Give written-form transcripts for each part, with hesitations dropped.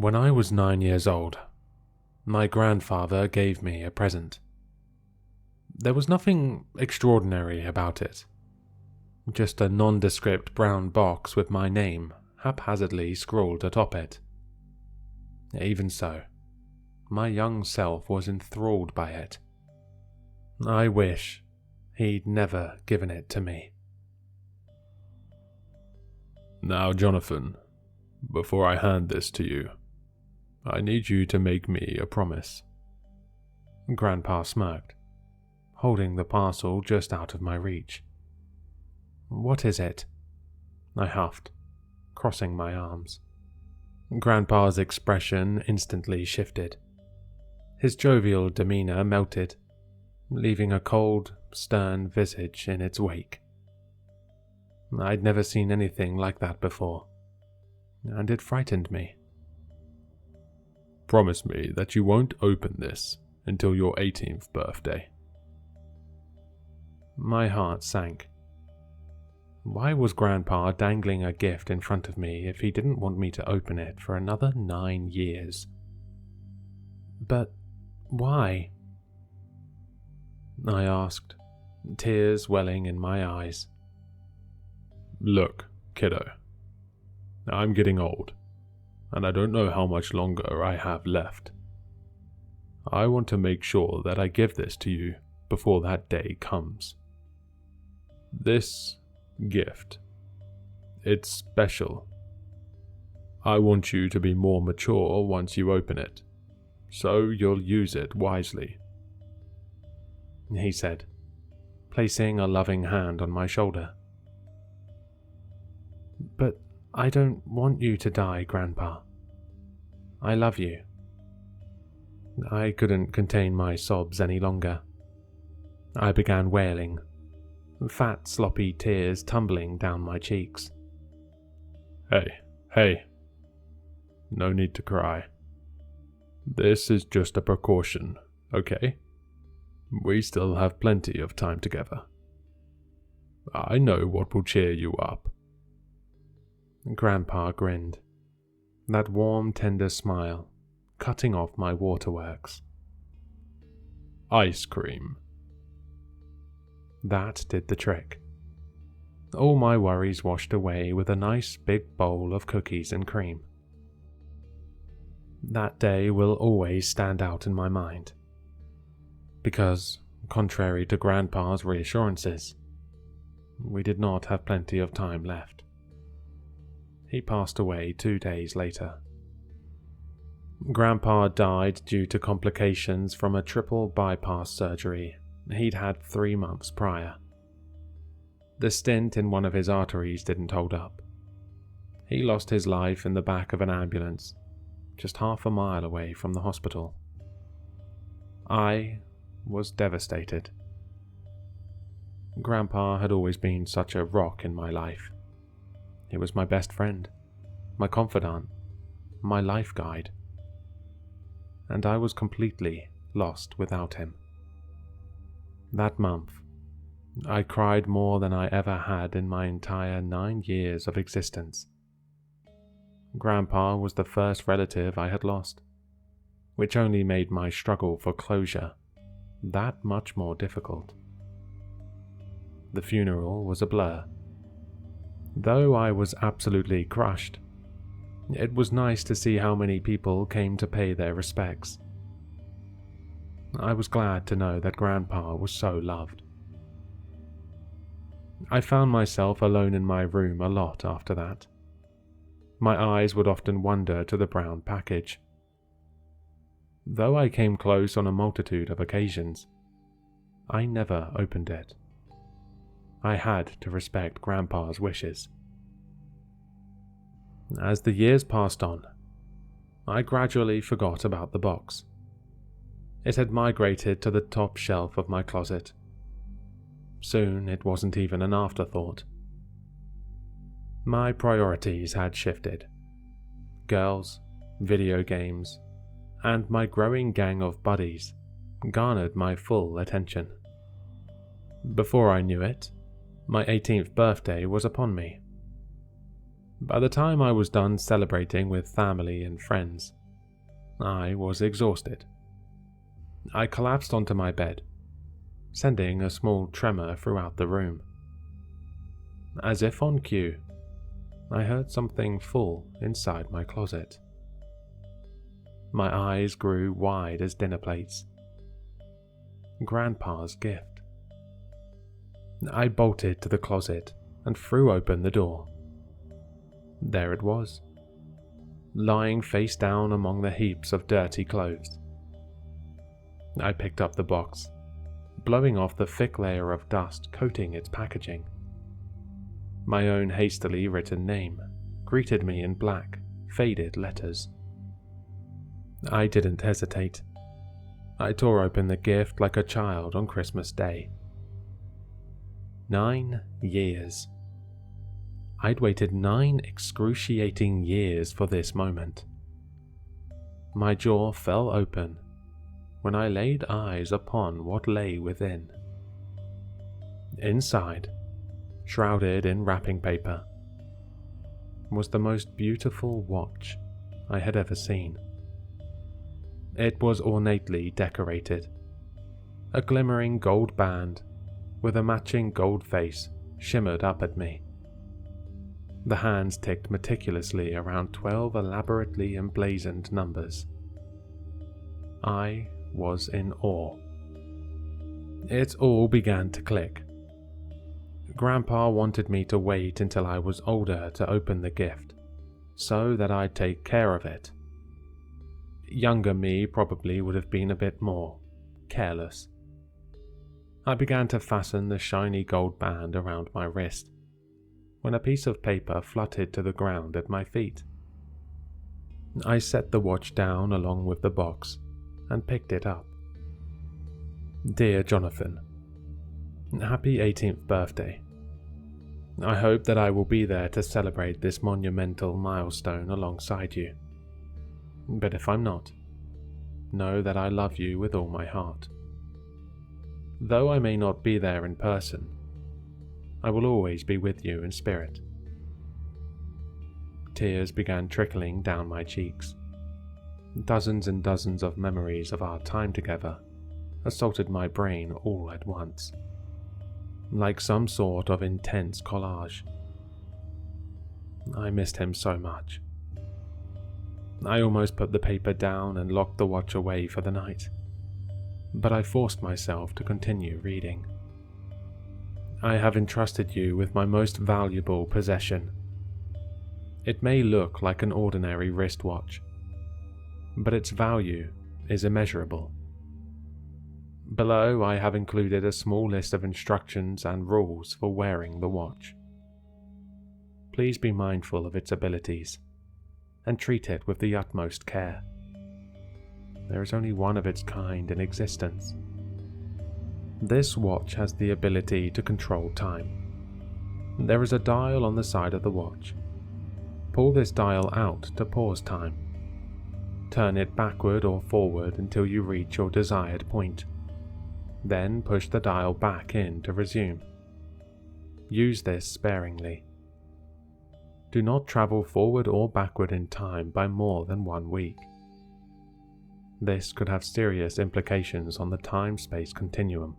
When I was 9 years old, my grandfather gave me a present. There was nothing extraordinary about it, just a nondescript brown box with my name haphazardly scrawled atop it. Even so, my young self was enthralled by it. I wish he'd never given it to me. Now, Jonathan, before I hand this to you, I need you to make me a promise. Grandpa smirked, holding the parcel just out of my reach. What is it? I huffed, crossing my arms. Grandpa's expression instantly shifted. His jovial demeanor melted, leaving a cold, stern visage in its wake. I'd never seen anything like that before, and it frightened me. Promise me that you won't open this until your 18th birthday. My heart sank. Why was Grandpa dangling a gift in front of me if he didn't want me to open it for another 9 years? But why? I asked, tears welling in my eyes. Look, kiddo, I'm getting old, and I don't know how much longer I have left. I want to make sure that I give this to you before that day comes. This gift, it's special. I want you to be more mature once you open it, so you'll use it wisely, he said, placing a loving hand on my shoulder. But I don't want you to die, Grandpa. I love you. I couldn't contain my sobs any longer. I began wailing, fat sloppy tears tumbling down my cheeks. Hey. No need to cry. This is just a precaution, okay? We still have plenty of time together. I know what will cheer you up. Grandpa grinned, that warm, tender smile cutting off my waterworks. Ice cream. That did the trick. All my worries washed away with a nice big bowl of cookies and cream. That day will always stand out in my mind, because, contrary to Grandpa's reassurances, we did not have plenty of time left. He passed away 2 days later. Grandpa died due to complications from a triple bypass surgery he'd had 3 months prior. The stent in one of his arteries didn't hold up. He lost his life in the back of an ambulance, just half a mile away from the hospital. I was devastated. Grandpa had always been such a rock in my life. He was my best friend, my confidant, my life guide. And I was completely lost without him. That month, I cried more than I ever had in my entire 9 years of existence. Grandpa was the first relative I had lost, which only made my struggle for closure that much more difficult. The funeral was a blur. Though I was absolutely crushed, it was nice to see how many people came to pay their respects. I was glad to know that Grandpa was so loved. I found myself alone in my room a lot after that. My eyes would often wander to the brown package. Though I came close on a multitude of occasions, I never opened it. I had to respect Grandpa's wishes. As the years passed on, I gradually forgot about the box. It had migrated to the top shelf of my closet. Soon it wasn't even an afterthought. My priorities had shifted. Girls, video games, and my growing gang of buddies garnered my full attention. Before I knew it, my 18th birthday was upon me. By the time I was done celebrating with family and friends, I was exhausted. I collapsed onto my bed, sending a small tremor throughout the room. As if on cue, I heard something fall inside my closet. My eyes grew wide as dinner plates. Grandpa's gift. I bolted to the closet and threw open the door. There it was, lying face down among the heaps of dirty clothes. I picked up the box, blowing off the thick layer of dust coating its packaging. My own hastily written name greeted me in black, faded letters. I didn't hesitate. I tore open the gift like a child on Christmas Day. 9 years. I'd waited 9 excruciating years for this moment. My jaw fell open when I laid eyes upon what lay within. Inside, shrouded in wrapping paper, was the most beautiful watch I had ever seen. It was ornately decorated. A glimmering gold band with a matching gold face shimmered up at me. The hands ticked meticulously around 12 elaborately emblazoned numbers. I was in awe. It all began to click. Grandpa wanted me to wait until I was older to open the gift, so that I'd take care of it. Younger me probably would have been a bit more careless. I began to fasten the shiny gold band around my wrist, when a piece of paper fluttered to the ground at my feet. I set the watch down along with the box and picked it up. Dear Jonathan, happy 18th birthday. I hope that I will be there to celebrate this monumental milestone alongside you. But if I'm not, know that I love you with all my heart. Though I may not be there in person, I will always be with you in spirit. Tears began trickling down my cheeks. Dozens and dozens of memories of our time together assaulted my brain all at once, like some sort of intense collage. I missed him so much. I almost put the paper down and locked the watch away for the night, but I forced myself to continue reading. I have entrusted you with my most valuable possession. It may look like an ordinary wristwatch, but its value is immeasurable. Below, I have included a small list of instructions and rules for wearing the watch. Please be mindful of its abilities and treat it with the utmost care. There is only one of its kind in existence. This watch has the ability to control time. There is a dial on the side of the watch. Pull this dial out to pause time. Turn it backward or forward until you reach your desired point. Then push the dial back in to resume. Use this sparingly. Do not travel forward or backward in time by more than 1 week. This could have serious implications on the time-space continuum.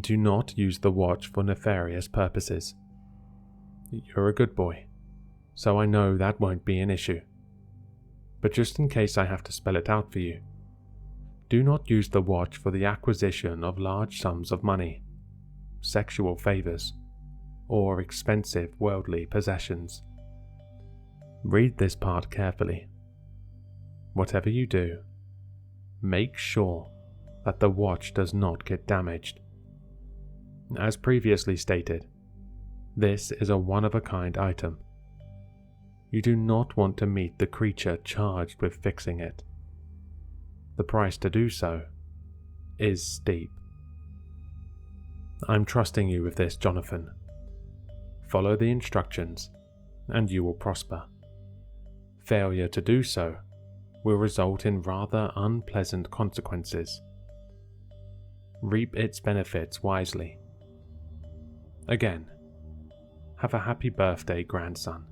Do not use the watch for nefarious purposes. You're a good boy, so I know that won't be an issue. But just in case I have to spell it out for you, do not use the watch for the acquisition of large sums of money, sexual favors, or expensive worldly possessions. Read this part carefully. Whatever you do, make sure that the watch does not get damaged. As previously stated, this is a one-of-a-kind item. You do not want to meet the creature charged with fixing it. The price to do so is steep. I'm trusting you with this, Jonathan. Follow the instructions, and you will prosper. Failure to do so will result in rather unpleasant consequences. Reap its benefits wisely. Again, have a happy birthday, grandson.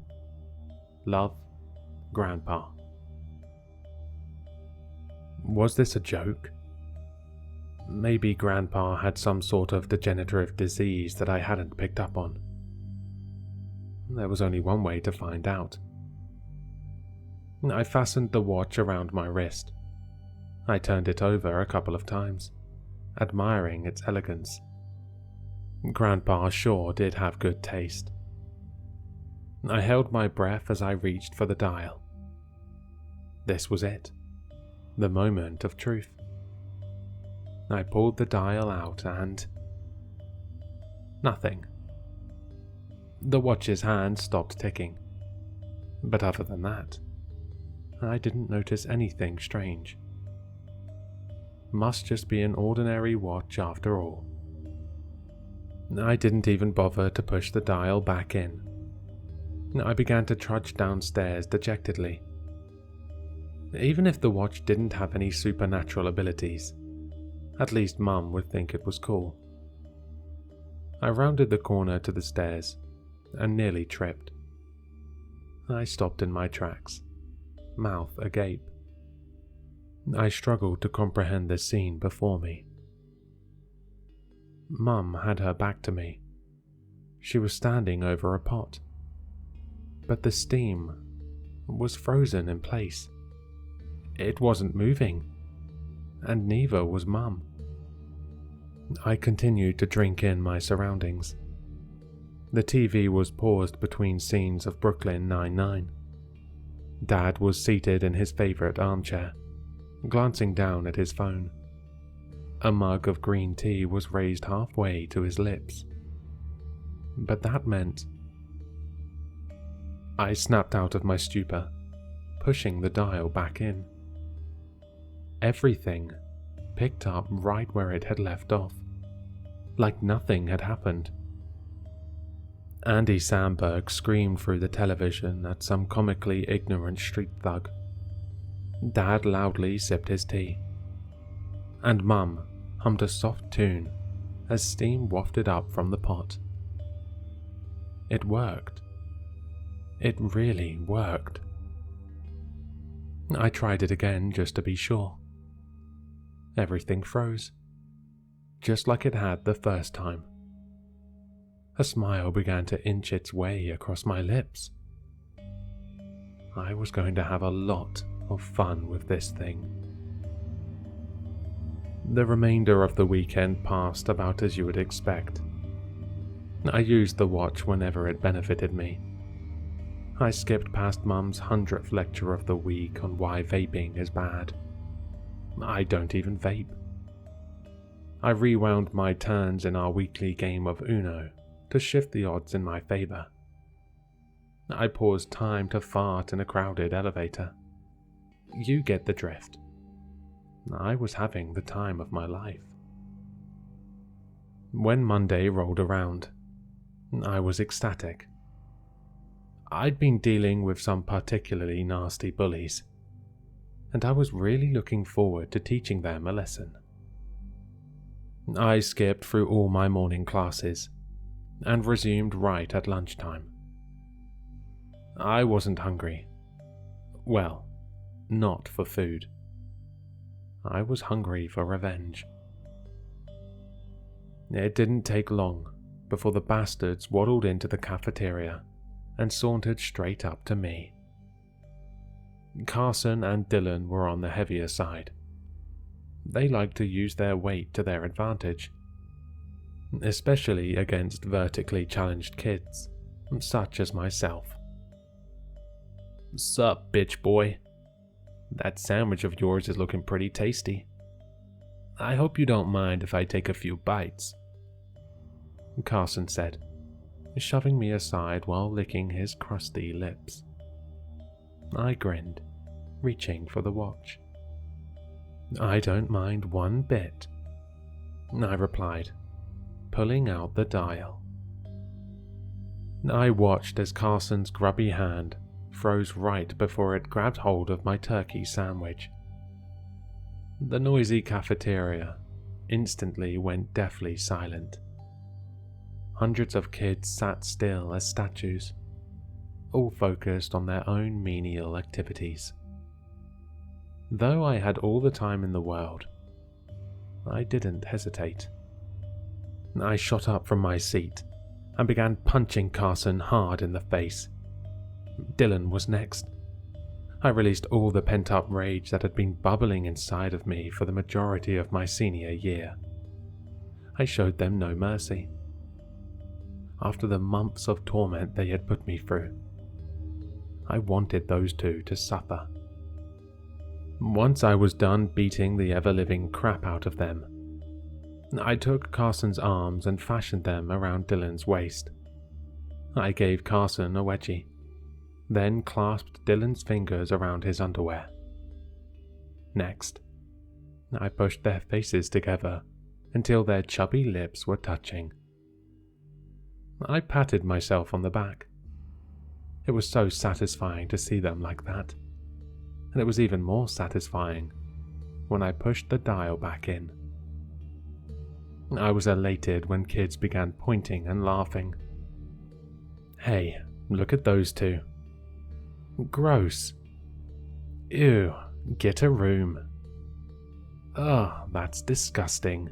Love, Grandpa. Was this a joke? Maybe Grandpa had some sort of degenerative disease that I hadn't picked up on. There was only one way to find out. I fastened the watch around my wrist. I turned it over a couple of times, admiring its elegance. Grandpa sure did have good taste. I held my breath as I reached for the dial. This was it, the moment of truth. I pulled the dial out and... nothing. The watch's hand stopped ticking, but other than that, I didn't notice anything strange. Must just be an ordinary watch after all. I didn't even bother to push the dial back in. I began to trudge downstairs dejectedly. Even if the watch didn't have any supernatural abilities, at least Mum would think it was cool. I rounded the corner to the stairs and nearly tripped. I stopped in my tracks, mouth agape. I struggled to comprehend the scene before me. Mum had her back to me. She was standing over a pot, but the steam was frozen in place. It wasn't moving, and neither was Mum. I continued to drink in my surroundings. The TV was paused between scenes of Brooklyn Nine-Nine. Dad was seated in his favorite armchair, glancing down at his phone. A mug of green tea was raised halfway to his lips. But that meant... I snapped out of my stupor, pushing the dial back in. Everything picked up right where it had left off, like nothing had happened. Andy Samberg screamed through the television at some comically ignorant street thug. Dad loudly sipped his tea, and Mum hummed a soft tune as steam wafted up from the pot. It worked. It really worked. I tried it again just to be sure. Everything froze, just like it had the first time. A smile began to inch its way across my lips. I was going to have a lot of fun with this thing. The remainder of the weekend passed about as you would expect. I used the watch whenever it benefited me. I skipped past Mum's 100th lecture of the week on why vaping is bad. I don't even vape. I rewound my turns in our weekly game of Uno to shift the odds in my favor. I paused time to fart in a crowded elevator. You get the drift. I was having the time of my life. When Monday rolled around, I was ecstatic. I'd been dealing with some particularly nasty bullies, and I was really looking forward to teaching them a lesson. I skipped through all my morning classes and resumed right at lunchtime. I wasn't hungry. Well, not for food. I was hungry for revenge. It didn't take long before the bastards waddled into the cafeteria and sauntered straight up to me. Carson and Dylan were on the heavier side. They liked to use their weight to their advantage, especially against vertically challenged kids, such as myself. "Sup, bitch boy? That sandwich of yours is looking pretty tasty. I hope you don't mind if I take a few bites," Carson said, shoving me aside while licking his crusty lips. I grinned, reaching for the watch. "I don't mind one bit," I replied, pulling out the dial. I watched as Carson's grubby hand froze right before it grabbed hold of my turkey sandwich. The noisy cafeteria instantly went deathly silent. Hundreds of kids sat still as statues, all focused on their own menial activities. Though I had all the time in the world, I didn't hesitate. I shot up from my seat and began punching Carson hard in the face. Dylan was next. I released all the pent-up rage that had been bubbling inside of me for the majority of my senior year. I showed them no mercy. After the months of torment they had put me through, I wanted those two to suffer. Once I was done beating the ever-living crap out of them, I took Carson's arms and fashioned them around Dylan's waist. I gave Carson a wedgie, then clasped Dylan's fingers around his underwear. Next, I pushed their faces together until their chubby lips were touching. I patted myself on the back. It was so satisfying to see them like that, and it was even more satisfying when I pushed the dial back in. I was elated when kids began pointing and laughing. Hey, look at those two. Gross. Ew, get a room. Ugh, that's disgusting.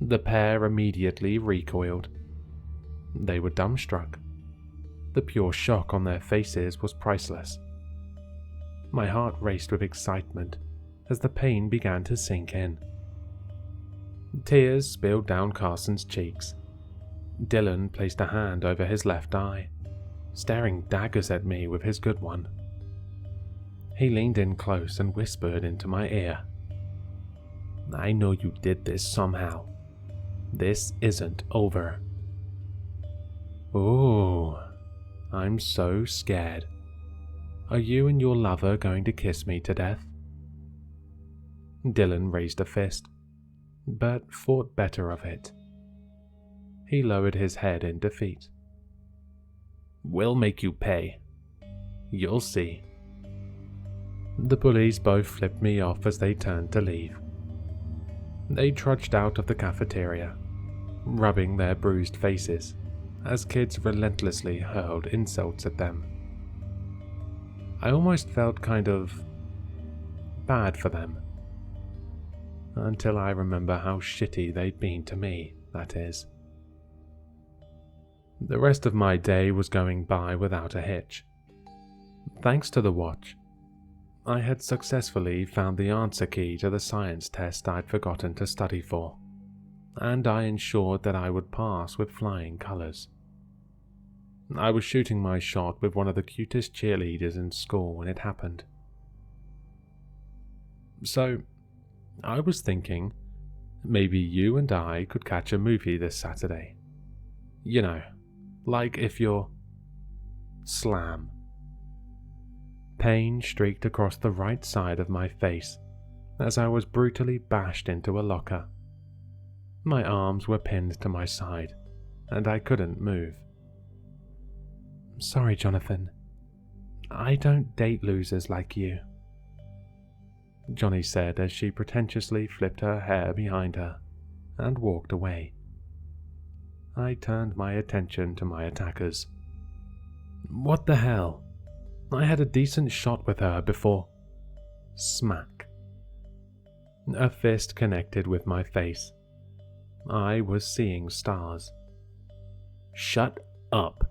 The pair immediately recoiled. They were dumbstruck. The pure shock on their faces was priceless. My heart raced with excitement as the pain began to sink in. Tears spilled down Carson's cheeks. Dylan placed a hand over his left eye, staring daggers at me with his good one. He leaned in close and whispered into my ear, "I know you did this somehow. This isn't over." Ooh, I'm so scared. Are you and your lover going to kiss me to death? Dylan raised a fist, but thought better of it. He lowered his head in defeat. "We'll make you pay. You'll see." The bullies both flipped me off as they turned to leave. They trudged out of the cafeteria, rubbing their bruised faces as kids relentlessly hurled insults at them. I almost felt kind of bad for them. Until I remember how shitty they'd been to me, that is. The rest of my day was going by without a hitch. Thanks to the watch, I had successfully found the answer key to the science test I'd forgotten to study for, and I ensured that I would pass with flying colors. I was shooting my shot with one of the cutest cheerleaders in school when it happened. So, I was thinking, maybe you and I could catch a movie this Saturday. You know, like if you're... Slam. Pain streaked across the right side of my face as I was brutally bashed into a locker. My arms were pinned to my side, and I couldn't move. "Sorry, Jonathan. I don't date losers like you," Johnny said as she pretentiously flipped her hair behind her and walked away. I turned my attention to my attackers. What the hell? I had a decent shot with her before. Smack. A fist connected with my face. I was seeing stars. "Shut up.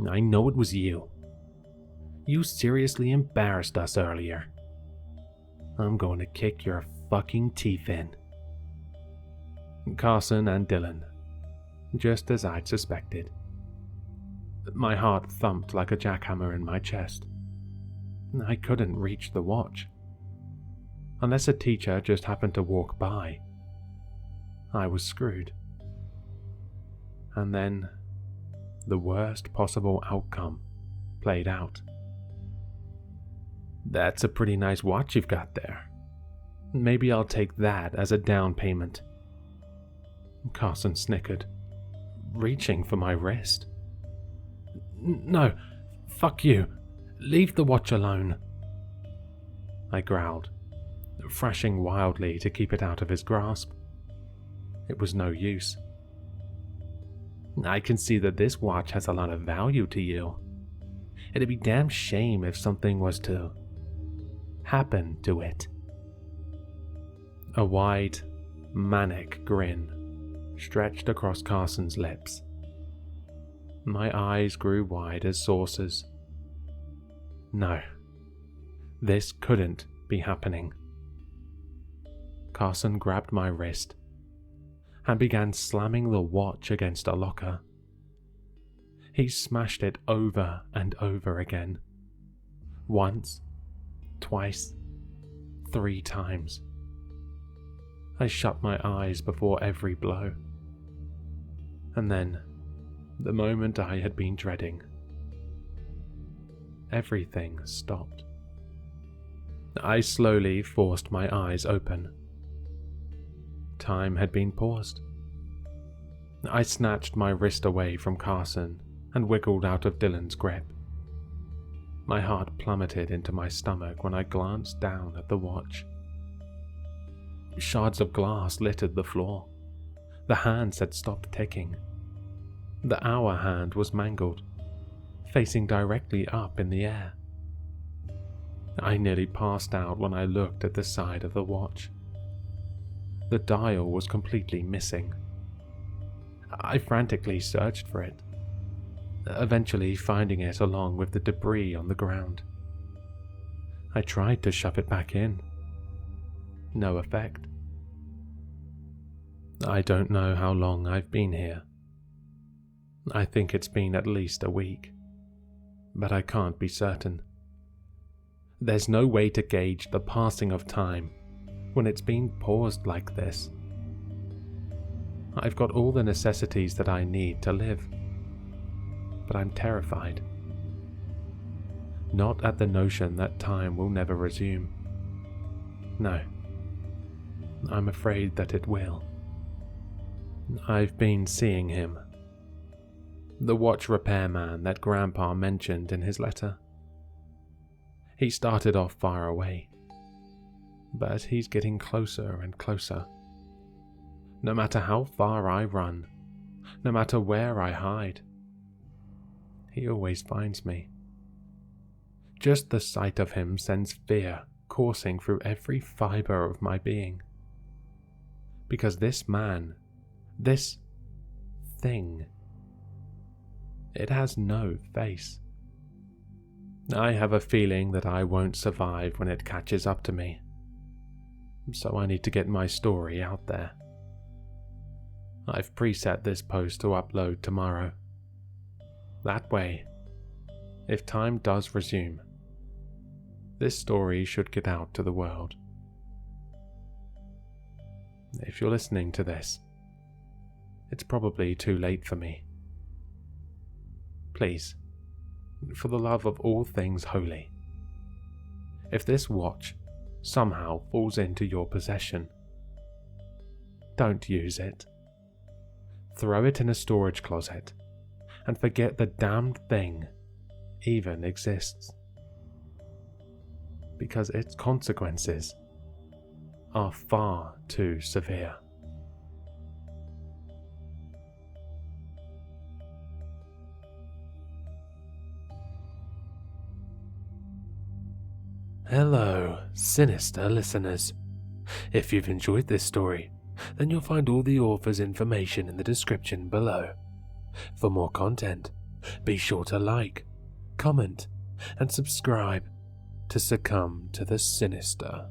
I know it was you. You seriously embarrassed us earlier. I'm going to kick your fucking teeth in." Carson and Dylan, just as I'd suspected. My heart thumped like a jackhammer in my chest. I couldn't reach the watch. Unless a teacher just happened to walk by, I was screwed. And then, the worst possible outcome played out. "That's a pretty nice watch you've got there. Maybe I'll take that as a down payment." Carson snickered, reaching for my wrist. "No, fuck you. Leave the watch alone," I growled, thrashing wildly to keep it out of his grasp. It was no use. I can see that this watch has a lot of value to you. It'd be damn shame if something was to happen to it." A wide, manic grin stretched across Carson's lips. My eyes grew wide as saucers. No, this couldn't be happening. Carson grabbed my wrist and began slamming the watch against a locker. He smashed it over and over again. Once, twice, 3 times. I shut my eyes before every blow. And then, the moment I had been dreading, everything stopped. I slowly forced my eyes open. Time had been paused. I snatched my wrist away from Carson and wiggled out of Dylan's grip. My heart plummeted into my stomach when I glanced down at the watch. Shards of glass littered the floor. The hands had stopped ticking. The hour hand was mangled, facing directly up in the air. I nearly passed out when I looked at the side of the watch. The dial was completely missing. I frantically searched for it, eventually finding it along with the debris on the ground. I tried to shove it back in. No effect. I don't know how long I've been here. I think it's been at least a week, but I can't be certain. There's no way to gauge the passing of time when it's been paused like this. I've got all the necessities that I need to live, but I'm terrified. Not at the notion that time will never resume. No, I'm afraid that it will. I've been seeing him. The watch repairman that Grandpa mentioned in his letter. He started off far away, but he's getting closer and closer. No matter how far I run, no matter where I hide, he always finds me. Just the sight of him sends fear coursing through every fiber of my being. Because this man, this thing, it has no face. I have a feeling that I won't survive when it catches up to me, so I need to get my story out there. I've preset this post to upload tomorrow. That way, if time does resume, this story should get out to the world. If you're listening to this, it's probably too late for me. Please, for the love of all things holy, if this watch somehow falls into your possession, don't use it. Throw it in a storage closet and forget the damned thing even exists. Because its consequences are far too severe. Hello, Sinister listeners. If you've enjoyed this story, then you'll find all the author's information in the description below. For more content, be sure to like, comment, and subscribe to succumb to the sinister.